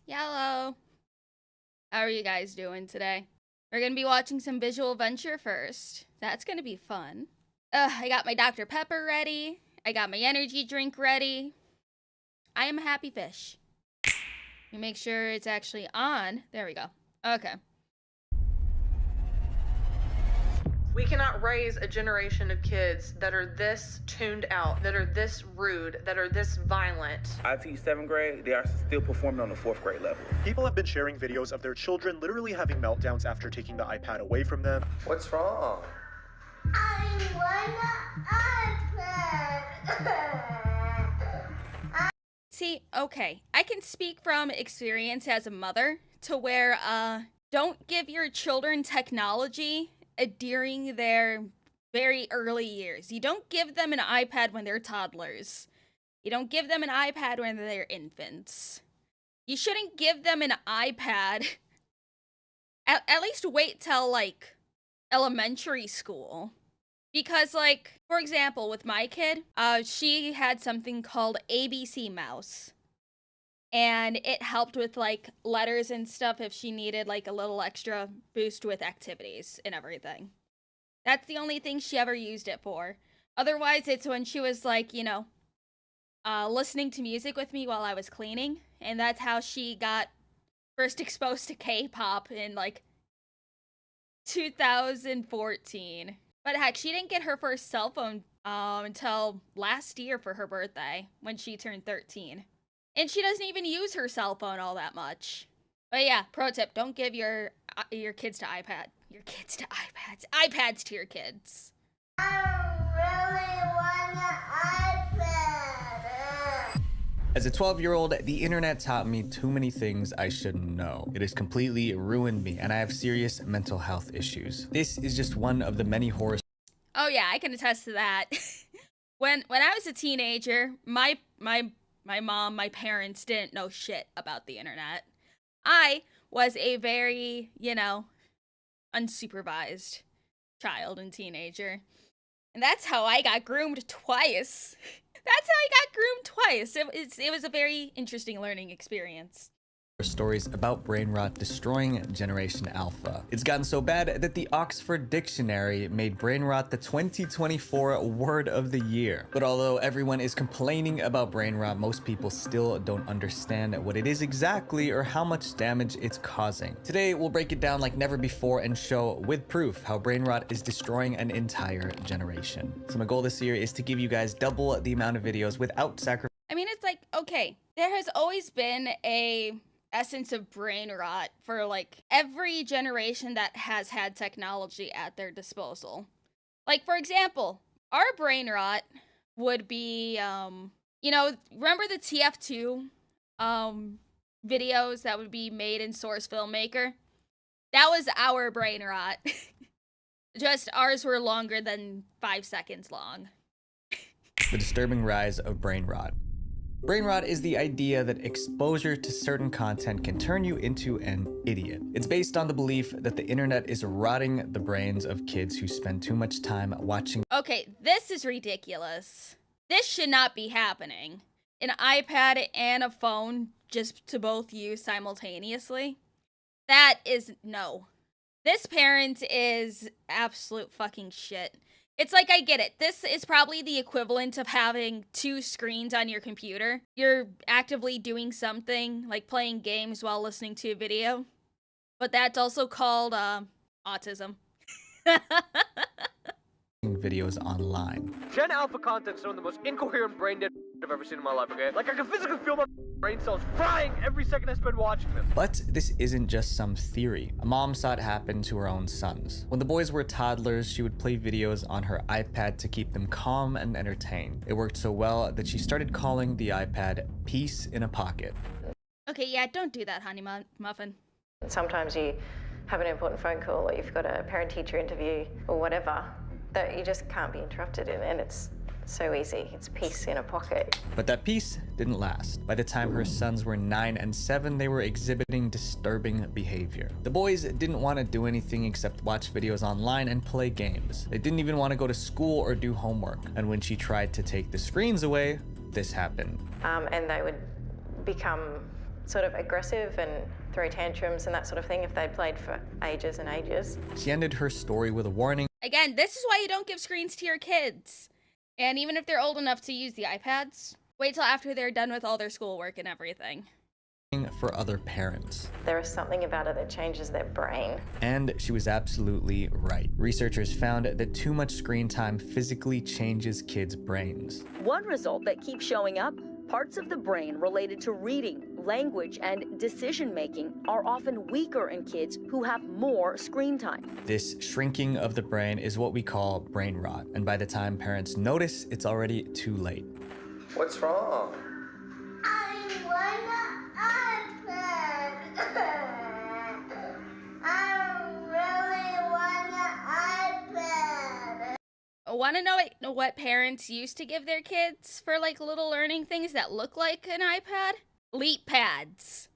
Hello. How are you guys doing today? We're gonna be watching some visual adventure first. That's gonna be fun. I got my Dr. Pepper ready. I got my energy drink ready. I am a happy fish. Let me make sure it's actually on. There we go. Okay. We cannot raise a generation of kids that are this tuned out, that are this rude, that are this violent. I teach 7th grade. They are still performing on the 4th grade level. People have been sharing videos of their children literally having meltdowns after taking the iPad away from them. What's wrong? I want an iPad. See, okay. I can speak from experience as a mother to where, don't give your children technology during their very early years. You don't give them an iPad when they're toddlers. You don't give them an iPad when they're infants. You shouldn't give them an iPad. At least wait till, like, elementary school. Because, like, for example, with my kid, she had something called ABC Mouse. And it helped with, like, letters and stuff if she needed, like, a little extra boost with activities and everything. That's the only thing she ever used it for. Otherwise, it's when she was, like, you know, listening to music with me while I was cleaning. And that's how she got first exposed to K-pop in, like, 2014. But heck, she didn't get her first cell phone until last year for her birthday, when she turned 13. And she doesn't even use her cell phone all that much. But yeah, pro tip, don't give your kids to iPad. Your kids to iPads. iPads to your kids. I really want an iPad. As a 12-year-old, the internet taught me too many things I shouldn't know. It has completely ruined me, and I have serious mental health issues. This is just one of the many horror. Oh yeah, I can attest to that. When I was a teenager, my mom, my parents didn't know shit about the internet. I was a very, you know, unsupervised child and teenager. And that's how I got groomed twice. That's how I got groomed twice. It was a very interesting learning experience. Stories about brain rot destroying Generation Alpha. It's gotten so bad that the Oxford Dictionary made brain rot the 2024 word of the year. But although everyone is complaining about brain rot, most people still don't understand what it is exactly or how much damage it's causing. Today, we'll break it down like never before and show with proof how brain rot is destroying an entire generation. So my goal this year is to give you guys double the amount of videos without sacrificing. I mean, it's like, okay, there has always been a essence of brain rot for like every generation that has had technology at their disposal. Like, for example, our brain rot would be, you know, remember the TF2 videos that would be made in Source Filmmaker? That was our brain rot. Just ours were longer than 5 seconds long. The disturbing rise of brain rot. Brain rot is the idea that exposure to certain content can turn you into an idiot. It's based on the belief that the internet is rotting the brains of kids who spend too much time watching. Okay, this is ridiculous. This should not be happening. An iPad and a phone just to both use simultaneously. That is no. This parent is absolute fucking shit. It's like, I get it. This is probably the equivalent of having 2 screens on your computer. You're actively doing something, like playing games while listening to a video. But that's also called, autism. Videos online. Gen Alpha content's some of the most incoherent brain dead I've ever seen in my life, okay? Like, I can physically feel my brain cells frying every second I spend watching them. But this isn't just some theory. A mom saw it happen to her own sons. When the boys were toddlers, she would play videos on her iPad to keep them calm and entertained. It worked so well that she started calling the iPad Peace in a Pocket. Okay, yeah, don't do that, honey muffin. Sometimes you have an important phone call or you've got a parent-teacher interview or whatever that you just can't be interrupted in, and it's so easy. It's peace in a pocket. But that peace didn't last. By the time her sons were 9 and 7, they were exhibiting disturbing behavior. The boys didn't want to do anything except watch videos online and play games. They didn't even want to go to school or do homework. And when she tried to take the screens away, this happened. And they would become sort of aggressive and throw tantrums and that sort of thing if they played for ages and ages. She ended her story with a warning. Again, this is why you don't give screens to your kids. And even if they're old enough to use the iPads, wait till after they're done with all their schoolwork and everything. For other parents. There is something about it that changes their brain. And she was absolutely right. Researchers found that too much screen time physically changes kids' brains. One result that keeps showing up, parts of the brain related to reading, language, and decision-making are often weaker in kids who have more screen time. This shrinking of the brain is what we call brain rot, and by the time parents notice, it's already too late. What's wrong? I want an iPad. I really want an iPad. Want to know what parents used to give their kids for like little learning things that look like an iPad? Leap pads.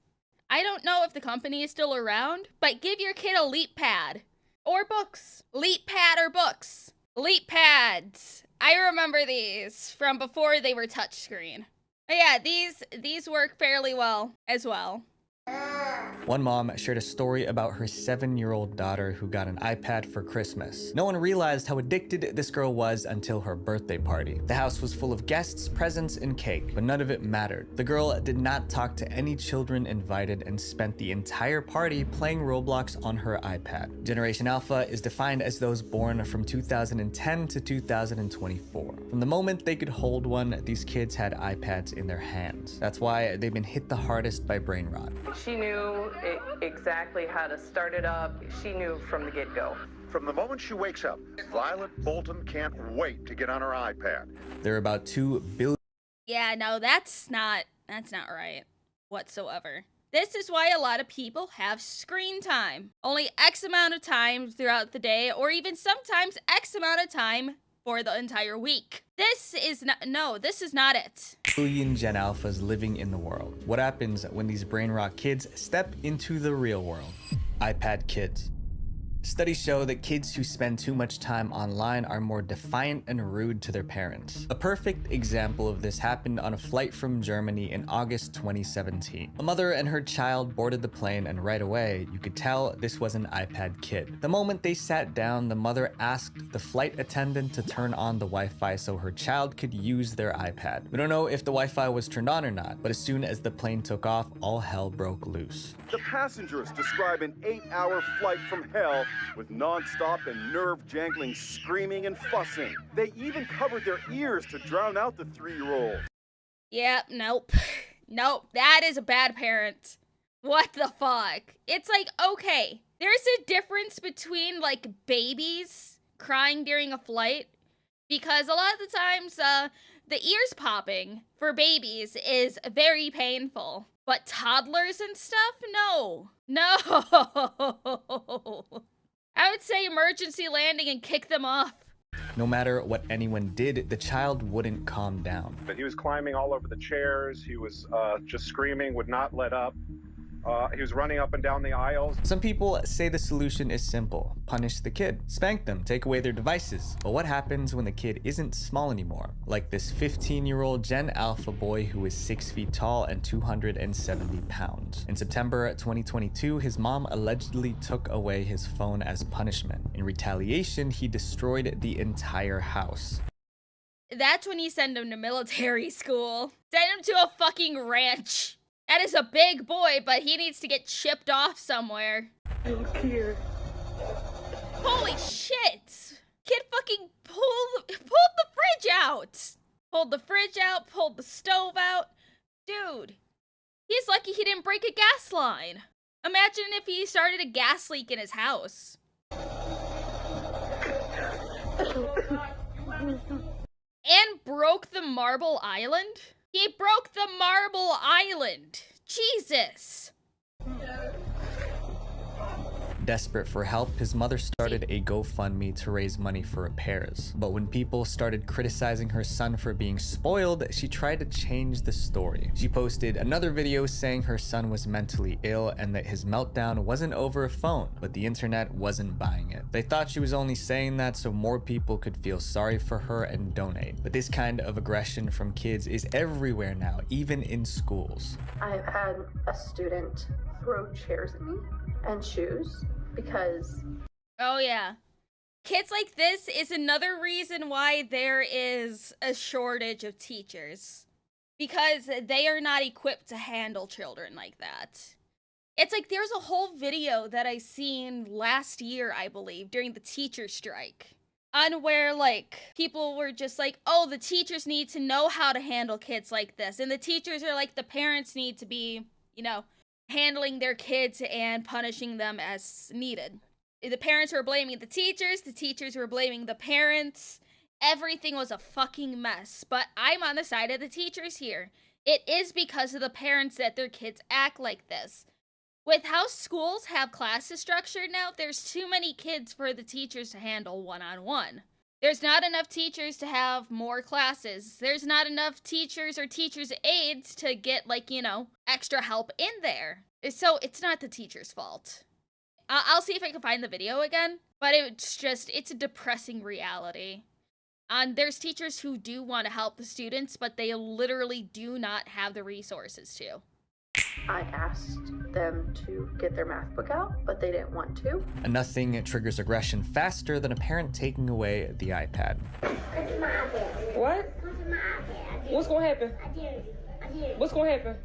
I don't know if the company is still around, but give your kid a leap pad. Or books. Leap pad or books. Leap pads. I remember these from before they were touchscreen. But yeah, these work fairly well as well. One mom shared a story about her 7-year-old daughter who got an iPad for Christmas. No one realized how addicted this girl was until her birthday party. The house was full of guests, presents, and cake, but none of it mattered. The girl did not talk to any children invited and spent the entire party playing Roblox on her iPad. Generation Alpha is defined as those born from 2010 to 2024. From the moment they could hold one, these kids had iPads in their hands. That's why they've been hit the hardest by brain rot. She knew exactly how to start it up. She knew from the get-go. From the moment she wakes up, Violet Bolton can't wait to get on her iPad. There are about 2 billion. Yeah, no, that's not right whatsoever. This is why a lot of people have screen time. Only X amount of time throughout the day, or even sometimes X amount of time for the entire week. This is not it. Billion Gen Alphas living in the world. What happens when these brain rot kids step into the real world? iPad kids. Studies show that kids who spend too much time online are more defiant and rude to their parents. A perfect example of this happened on a flight from Germany in August 2017. A mother and her child boarded the plane, and right away, you could tell this was an iPad kid. The moment they sat down, the mother asked the flight attendant to turn on the Wi-Fi so her child could use their iPad. We don't know if the Wi-Fi was turned on or not, but as soon as the plane took off, all hell broke loose. The passengers describe an 8-hour flight from hell with non-stop and nerve-jangling screaming and fussing. They even covered their ears to drown out the 3-year-old. Yep, nope. Nope, that is a bad parent. What the fuck? It's like, okay, there's a difference between, like, babies crying during a flight, because a lot of the times, the ears popping for babies is very painful. But toddlers and stuff? No. No. I would say emergency landing and kick them off. No matter what anyone did, the child wouldn't calm down. But he was climbing all over the chairs. He was just screaming, would not let up. He was running up and down the aisles. Some people say the solution is simple. Punish the kid. Spank them. Take away their devices. But what happens when the kid isn't small anymore? Like this 15-year-old Gen Alpha boy who is 6 feet tall and 270 pounds. In September 2022, his mom allegedly took away his phone as punishment. In retaliation, he destroyed the entire house. That's when you send him to military school. Send him to a fucking ranch. That is a big boy, but he needs to get shipped off somewhere. I don't care. Holy shit! Kid fucking pulled the fridge out! Pulled the fridge out, pulled the stove out. Dude, he's lucky he didn't break a gas line. Imagine if he started a gas leak in his house. And broke the marble island? He broke the marble island. Jesus. Desperate for help, his mother started a GoFundMe to raise money for repairs. But when people started criticizing her son for being spoiled, she tried to change the story. She posted another video saying her son was mentally ill and that his meltdown wasn't over a phone, but the internet wasn't buying it. They thought she was only saying that so more people could feel sorry for her and donate. But this kind of aggression from kids is everywhere now, even in schools. I've had a student throw chairs at me and shoes because... Oh yeah. Kids like this is another reason why there is a shortage of teachers. Because they are not equipped to handle children like that. It's like there's a whole video that I seen last year, I believe, during the teacher strike. On where, like, people were just like, oh, the teachers need to know how to handle kids like this. And the teachers are like, the parents need to be, you know, handling their kids and punishing them as needed. The parents were blaming the teachers were blaming the parents. Everything was a fucking mess. But I'm on the side of the teachers here. It is because of the parents that their kids act like this. With how schools have classes structured now, there's too many kids for the teachers to handle one-on-one. There's not enough teachers to have more classes. There's not enough teachers or teachers' aides to get, like, you know, extra help in there. So it's not the teacher's fault. I'll see if I can find the video again, but it's a depressing reality. And there's teachers who do want to help the students, but they literally do not have the resources to. I asked them to get their math book out, but they didn't want to. And nothing triggers aggression faster than a parent taking away the iPad. What? What's gonna happen? What's gonna happen?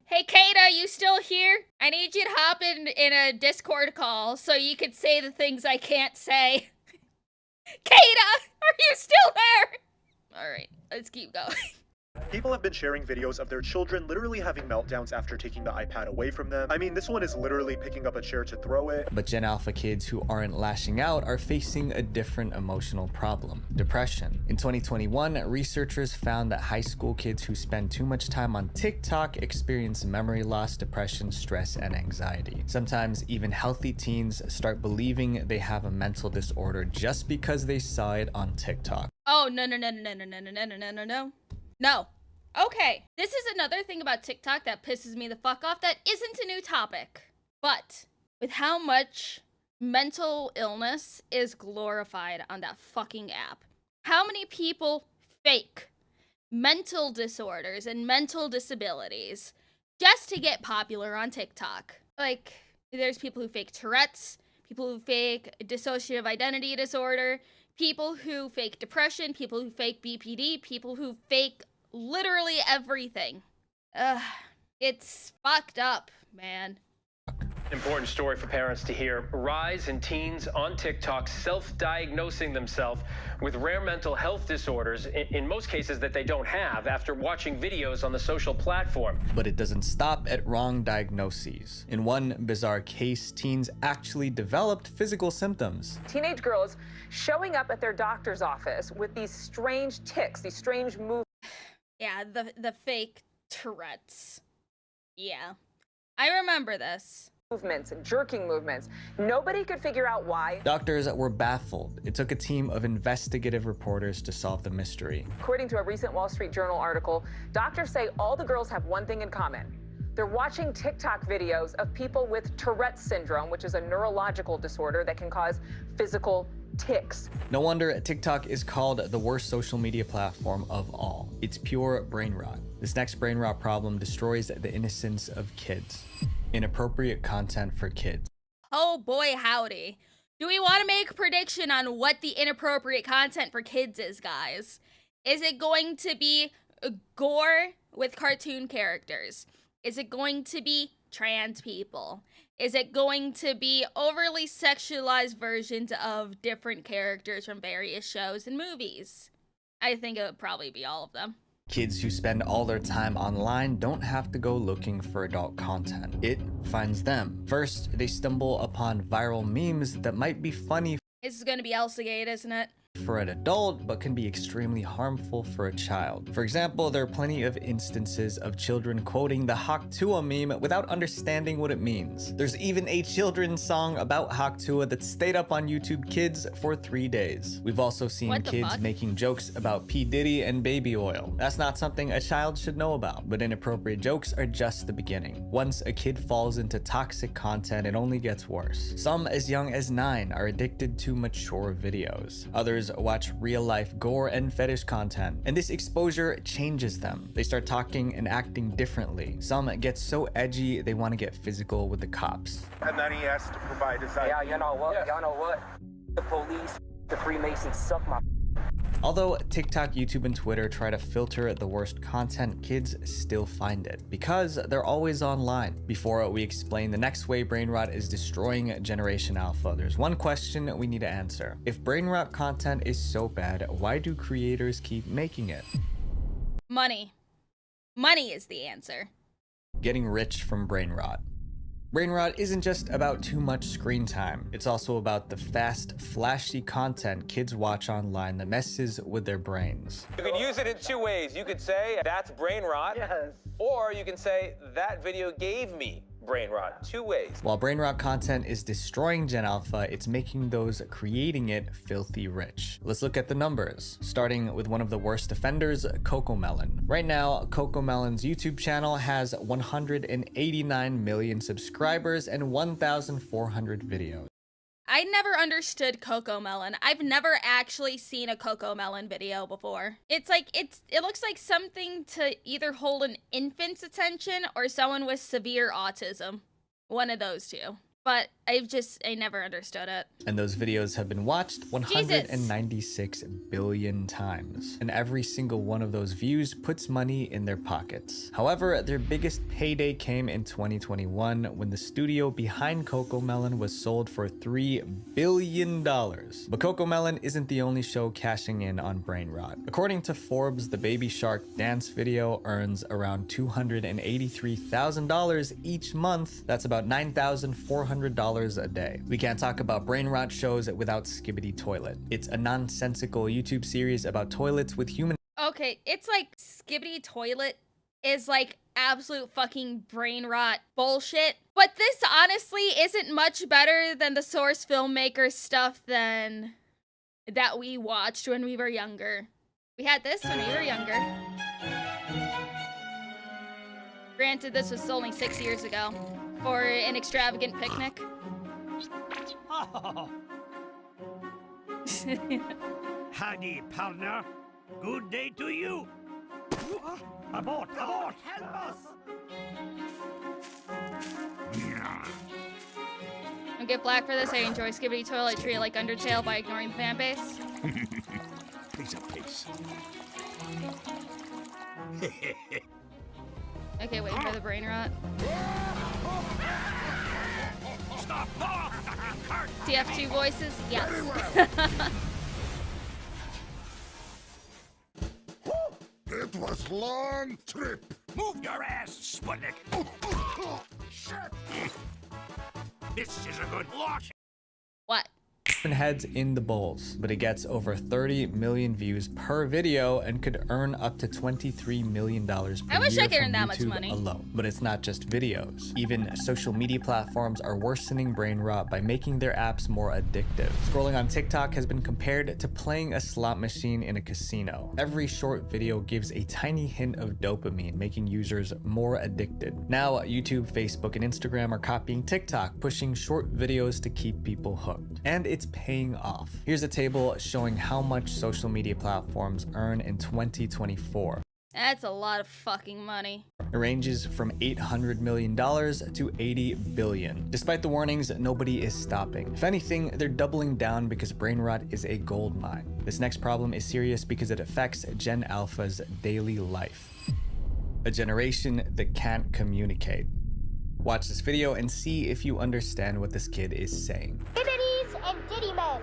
Hey, Kata, you still here? I need you to hop in a Discord call so you can say the things I can't say. Kata, are you still there? All right, let's keep going. People have been sharing videos of their children literally having meltdowns after taking the iPad away from them. I mean, this one is literally picking up a chair to throw it. But Gen Alpha kids who aren't lashing out are facing a different emotional problem: depression. In 2021, researchers found that high school kids who spend too much time on TikTok experience memory loss, depression, stress, and anxiety. Sometimes even healthy teens start believing they have a mental disorder just because they saw it on TikTok. Oh, no. No. Okay, this is another thing about TikTok that pisses me the fuck off that isn't a new topic. But with how much mental illness is glorified on that fucking app, how many people fake mental disorders and mental disabilities just to get popular on TikTok? Like, there's people who fake Tourette's, people who fake dissociative identity disorder, people who fake depression, people who fake BPD, people who fake literally everything. It's fucked up, man. Important story for parents to hear. Rise in teens on TikTok self-diagnosing themselves with rare mental health disorders, in most cases that they don't have, after watching videos on the social platform. But it doesn't stop at wrong diagnoses. In one bizarre case, teens actually developed physical symptoms. Teenage girls showing up at their doctor's office with these strange tics, these strange movements. Yeah, the fake Tourette's. Yeah. I remember this. Movements and jerking movements. Nobody could figure out why. Doctors were baffled. It took a team of investigative reporters to solve the mystery. According to a recent Wall Street Journal article, doctors say all the girls have one thing in common. They're watching TikTok videos of people with Tourette's syndrome, which is a neurological disorder that can cause physical tics. No wonder TikTok is called the worst social media platform of all. It's pure brain rot. This next brain rot problem destroys the innocence of kids. Inappropriate content for kids. Oh boy, howdy. Do we want to make a prediction on what the inappropriate content for kids is, guys? Is it going to be gore with cartoon characters? Is it going to be trans people? Is it going to be overly sexualized versions of different characters from various shows and movies? I think it would probably be all of them. Kids who spend all their time online don't have to go looking for adult content. It finds them. First, they stumble upon viral memes that might be funny This is gonna be Elsagate, isn't it? for an adult, but can be extremely harmful for a child. For example, there are plenty of instances of children quoting the Haktua meme without understanding what it means. There's even a children's song about Haktua that stayed up on YouTube Kids for 3 days. We've also seen kids making jokes about P. Diddy and baby oil. That's not something a child should know about, but inappropriate jokes are just the beginning. Once a kid falls into toxic content, it only gets worse. Some as young as 9 are addicted to mature videos. Others watch real-life gore and fetish content, and this exposure changes them. They start talking and acting differently. Some get so edgy they want to get physical with the cops. And then he has to provide his ID. Yeah, you know what? Y'all know what? The police, the Freemasons suck my. Although TikTok, YouTube, and Twitter try to filter the worst content, kids still find it because they're always online. Before we explain the next way brain rot is destroying Generation Alpha, there's one question we need to answer. If brain rot content is so bad, why do creators keep making it? Money. Money is the answer. Getting rich from brain rot. Brain rot isn't just about too much screen time. It's also about the fast, flashy content kids watch online that messes with their brains. You could use it in 2 ways. You could say, that's brain rot. Yes. Or you can say, that video gave me brain rot. 2 ways. While brain rot content is destroying Gen Alpha, it's making those creating it filthy rich. Let's look at the numbers, starting with one of the worst offenders, CoComelon. Right now, CoComelon's YouTube channel has 189 million subscribers and 1,400 videos. I never understood CoComelon. I've never actually seen a CoComelon video before. It looks like something to either hold an infant's attention or someone with severe autism. One of those two. But I never understood it. And those videos have been watched 196 billion times. And every single one of those views puts money in their pockets. However, their biggest payday came in 2021 when the studio behind CoComelon was sold for $3 billion. But CoComelon isn't the only show cashing in on brain rot. According to Forbes, the Baby Shark dance video earns around $283,000 each month. That's about $9,400 a day. We can't talk about brain rot shows without Skibbity Toilet. It's a nonsensical YouTube series about toilets with human. Okay, it's like Skibbity Toilet is like absolute fucking brain rot bullshit. But this honestly isn't much better than the Source filmmaker stuff that we watched when we were younger. We had this when we were younger. Granted, this was only 6 years ago. For an extravagant picnic. Oh. Howdy, partner. Good day to you. Abort, abort, help us. Don't get flack for this. I enjoy Skibbity Toilet, treat it like Undertale by ignoring the fan base. Piece of piece. Okay, wait for the brain rot. Stop! TF2 voices? Yes. It was long trip. Move your ass, Sputnik. Shit. This is a good lock. What? Heads in the bowls, but it gets over 30 million views per video and could earn up to $23 million per year. I wish I could earn that YouTube much money alone. But it's not just videos. Even social media platforms are worsening brain rot by making their apps more addictive. Scrolling on TikTok has been compared to playing a slot machine in a casino. Every short video gives a tiny hint of dopamine, making users more addicted. Now, YouTube, Facebook, and Instagram are copying TikTok, pushing short videos to keep people hooked. And it's paying off. Here's a table showing how much social media platforms earn in 2024. That's a lot of fucking money. It ranges from $800 million to $80 billion. Despite the warnings, nobody is stopping. If anything, they're doubling down because brain rot is a gold mine. This next problem is serious because it affects Gen Alpha's daily life. A generation that can't communicate. Watch this video and see if you understand what this kid is saying. And Diddy Men.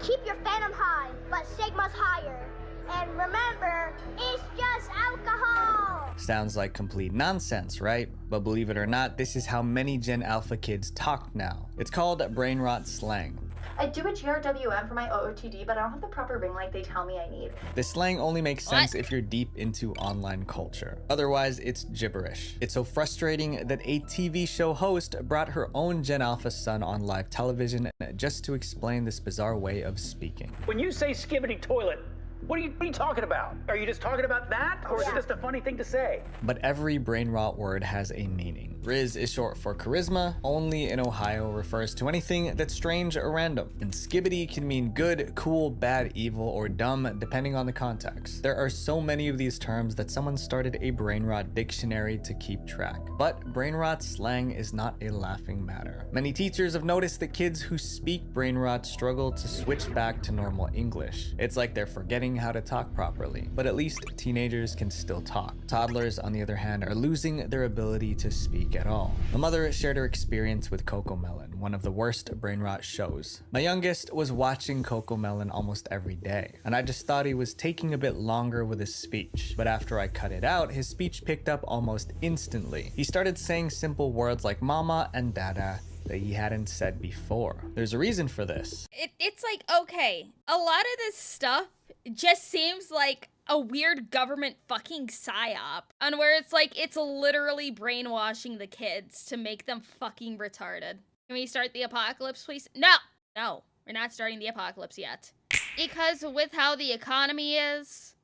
Keep your phantom high, but Sigma's higher. And remember, it's just alcohol! Sounds like complete nonsense, right? But believe it or not, this is how many Gen Alpha kids talk now. It's called brain rot slang. I do a GRWM for my OOTD, but I don't have the proper ring light they tell me I need. This slang only makes sense if you're deep into online culture. Otherwise, it's gibberish. It's so frustrating that a TV show host brought her own Gen Alpha son on live television just to explain this bizarre way of speaking. When you say skibbity toilet, what are you talking about? Are you just talking about that? Or is it just a funny thing to say? But every brain rot word has a meaning. Riz is short for charisma, only in Ohio refers to anything that's strange or random. And skibbity can mean good, cool, bad, evil, or dumb, depending on the context. There are so many of these terms that someone started a brain rot dictionary to keep track. But brain rot slang is not a laughing matter. Many teachers have noticed that kids who speak brain rot struggle to switch back to normal English. It's like they're forgetting how to talk properly. But at least teenagers can still talk. Toddlers, on the other hand, are losing their ability to speak at all. My mother shared her experience with CoComelon, one of the worst brain rot shows. My youngest was watching CoComelon almost every day, and I just thought he was taking a bit longer with his speech. But after I cut it out, his speech picked up almost instantly. He started saying simple words like mama and dada that he hadn't said before. There's a reason for this. It's like, okay, a lot of this stuff just seems like a weird government fucking psyop, and where it's like, it's literally brainwashing the kids to make them fucking retarded. Can we start the apocalypse, please? No, we're not starting the apocalypse yet. Because with how the economy is,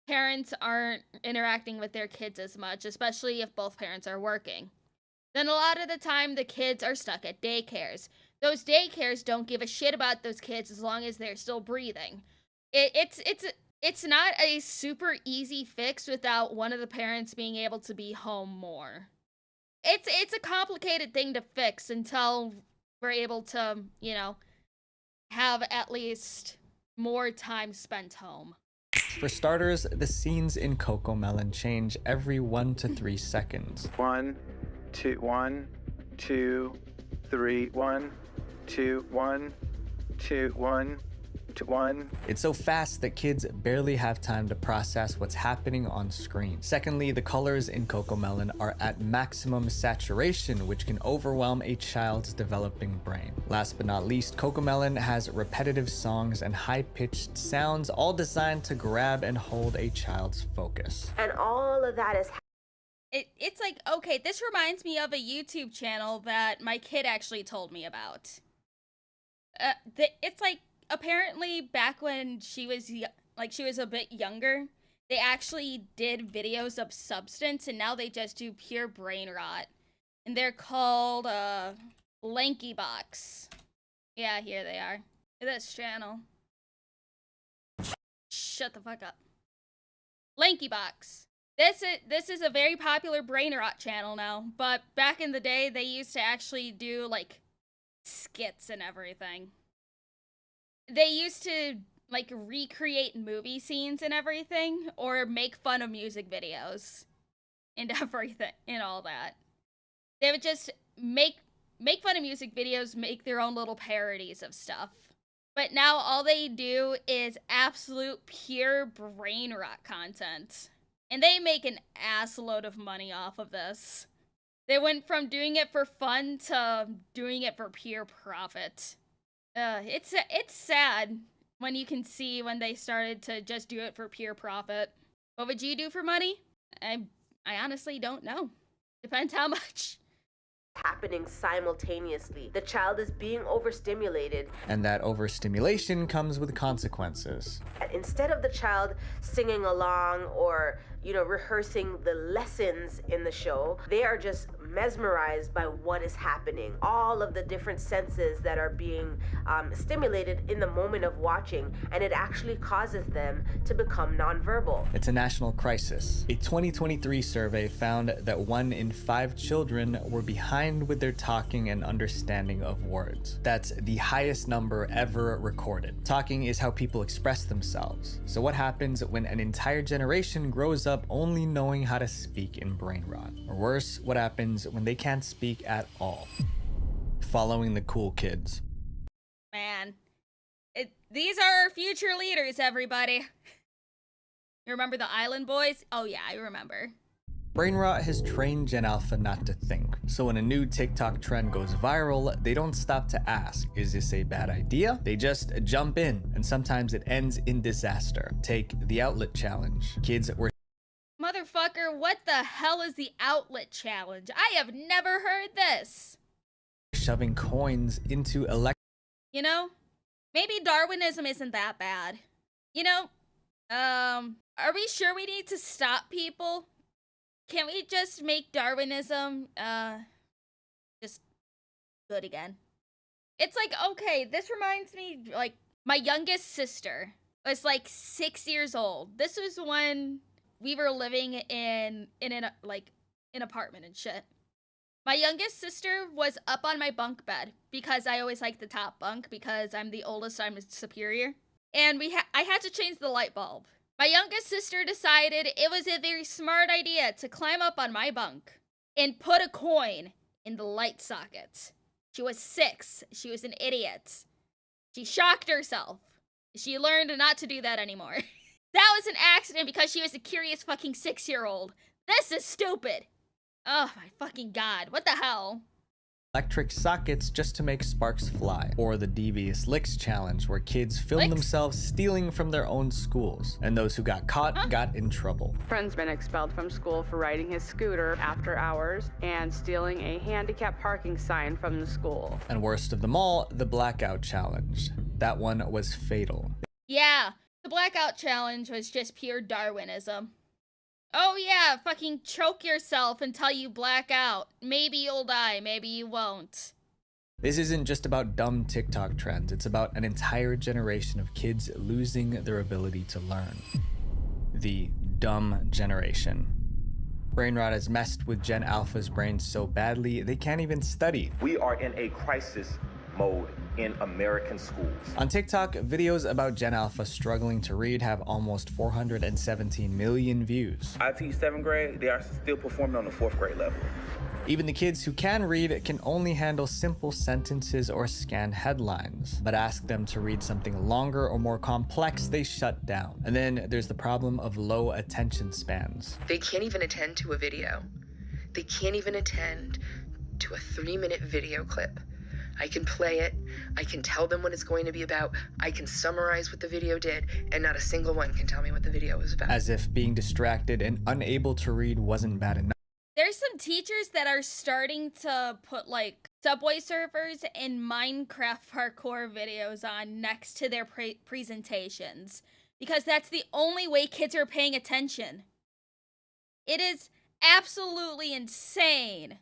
parents aren't interacting with their kids as much, especially if both parents are working. Then a lot of the time, the kids are stuck at daycares. Those daycares don't give a shit about those kids as long as they're still breathing. It's not a super easy fix without one of the parents being able to be home more. It's a complicated thing to fix until we're able to, you know, have at least more time spent home. For starters, the scenes in CoComelon change every 1 to 3 seconds. 1, 2, 1, 2, 3, 1, 2, 1, 2, 1. 1. It's so fast that kids barely have time to process what's happening on screen. Secondly, the colors in CoComelon are at maximum saturation, which can overwhelm a child's developing brain. Last but not least, CoComelon has repetitive songs and high-pitched sounds, all designed to grab and hold a child's focus. And all of that is it's like, okay, this reminds me of a YouTube channel that my kid actually told me about. It's like, apparently back when she was a bit younger, they actually did videos of substance, and now they just do pure brain rot. And they're called Lanky Box. Yeah, here they are. This channel. Shut the fuck up. Lanky Box. This is a very popular brain rot channel now, but back in the day they used to actually do like skits and everything. They used to, like, recreate movie scenes and everything, or make fun of music videos and everything, and all that. They would just make fun of music videos, make their own little parodies of stuff. But now all they do is absolute pure brain rot content. And they make an assload of money off of this. They went from doing it for fun to doing it for pure profit. It's sad when you can see when they started to just do it for pure profit. What would you do for money? I honestly don't know. Depends how much. happening simultaneously. The child is being overstimulated. And that overstimulation comes with consequences. Instead of the child singing along or, rehearsing the lessons in the show, they are just mesmerized by what is happening. All of the different senses that are being stimulated in the moment of watching, and it actually causes them to become nonverbal. It's a national crisis. A 2023 survey found that 1 in 5 children were behind with their talking and understanding of words. That's the highest number ever recorded. Talking is how people express themselves. So what happens when an entire generation grows up only knowing how to speak in brain rot? Or worse, what happens when they can't speak at all? Following the cool kids. Man, these are our future leaders, everybody. You remember the Island Boys? Oh yeah, I remember. Brain rot has trained Gen Alpha not to think. So when a new TikTok trend goes viral, they don't stop to ask, is this a bad idea? They just jump in, and sometimes it ends in disaster. Take the outlet challenge. Kids were Motherfucker, what the hell is the outlet challenge? I have never heard this. shoving coins into You know, maybe Darwinism isn't that bad. You know, are we sure we need to stop people? Can't we just make Darwinism, just good again? It's like, okay, this reminds me, like, my youngest sister was like 6 years old. This was when we were living in an apartment and shit. My youngest sister was up on my bunk bed because I always like the top bunk because I'm the oldest, I'm superior. And I had to change the light bulb. My youngest sister decided it was a very smart idea to climb up on my bunk and put a coin in the light socket. She was 6. She was an idiot. She shocked herself. She learned not to do that anymore. That was an accident because she was a curious fucking 6-year-old. This is stupid. Oh my fucking god, what the hell? electric sockets just to make sparks fly. Or the Devious Licks challenge, where kids film themselves stealing from their own schools, and those who got caught got in trouble. Friend's been expelled from school for riding his scooter after hours and stealing a handicap parking sign from the school. And worst of them all, the blackout challenge. That one was fatal. Yeah, the blackout challenge was just pure Darwinism. Oh yeah, fucking choke yourself until you black out. Maybe you'll die, maybe you won't. This isn't just about dumb TikTok trends, it's about an entire generation of kids losing their ability to learn. The dumb generation. Brain rot has messed with Gen Alpha's brains so badly, they can't even study. We are in a crisis mode in American schools. On TikTok, videos about Gen Alpha struggling to read have almost 417 million views. I teach 7th grade, they are still performing on the 4th grade level. Even the kids who can read can only handle simple sentences or scan headlines, but ask them to read something longer or more complex, they shut down. And then there's the problem of low attention spans. They can't even attend to a video. They can't even attend to a 3-minute video clip. I can play it, I can tell them what it's going to be about, I can summarize what the video did, and not a single one can tell me what the video was about. As if being distracted and unable to read wasn't bad enough. There's some teachers that are starting to put like Subway Surfers and Minecraft parkour videos on next to their presentations, because that's the only way kids are paying attention. It is absolutely insane.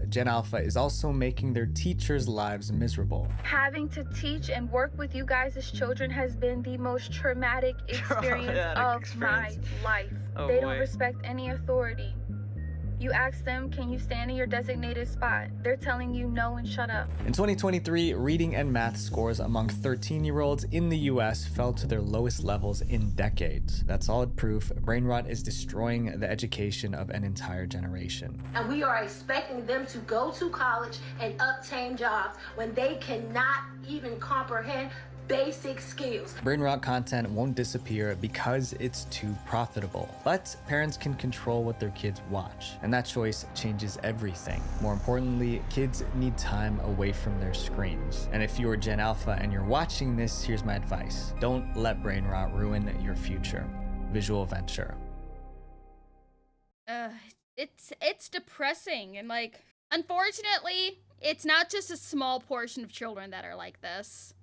Gen Alpha is also making their teachers' lives miserable. Having to teach and work with you guys as children has been the most traumatic experience of my life. They don't respect any authority. You ask them, can you stand in your designated spot? They're telling you no and shut up. In 2023, reading and math scores among 13-year-olds in the US fell to their lowest levels in decades. That's solid proof brain rot is destroying the education of an entire generation. And we are expecting them to go to college and obtain jobs when they cannot even comprehend basic skills. Brain rot content won't disappear because it's too profitable. But parents can control what their kids watch, and that choice changes everything. More importantly, kids need time away from their screens. And if you're Gen Alpha and you're watching this, here's my advice. Don't let brain rot ruin your future. Visual Venture. It's depressing, and like, unfortunately, it's not just a small portion of children that are like this.